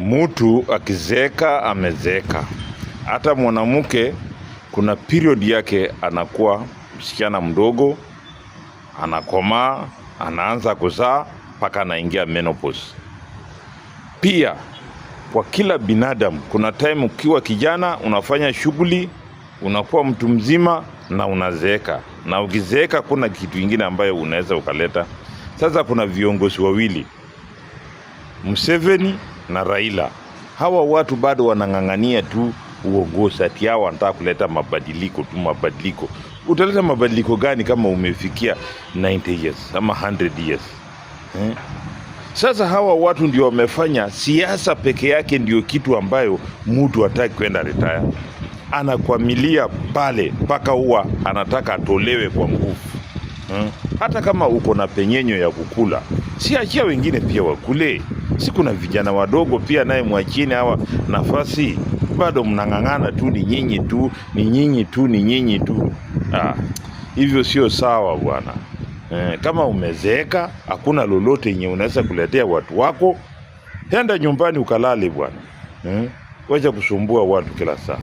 Mtu akizeeka amezeeka. Hata mwanamke kuna period yake anakuwa msichana mdogo, anakomaa, anaanza kuzaa mpaka anaingia menopause. Pia kwa kila binadamu kuna time ukiwa kijana unafanya shughuli, unakuwa mtu mzima na unazeeka. Na ukizeeka kuna kitu kingine ambayo unaweza ukaleta. Sasa kuna viongozi wawili, Museveni na Raila. Hawa watu bado wanang'ang'ania tu uongozi, ati hao wanataka kuleta mabadiliko. Utaleta mabadiliko gani kama umefikia 90 years ama 100 years? Sasa hawa watu ndio wamefanya siasa peke yake ndio kitu ambayo mtu hataki kwenda retire. Anakwamilia pale mpaka huwa anataka atolewe kwa nguvu. Hata kama uko na penyenyo ya kukula, si achia wengine pia wakule. Si kuna vijana wadogo pia naye mwachini hawa nafasi. Bado mnang'ang'ana tu, ni nyinyi tu. Hivyo sio sawa bwana. Kama umezeeka, hakuna lolote yenye unaweza kuletea watu wako, enda nyumbani ukalale bwana. Wacha kusumbua watu kila saa.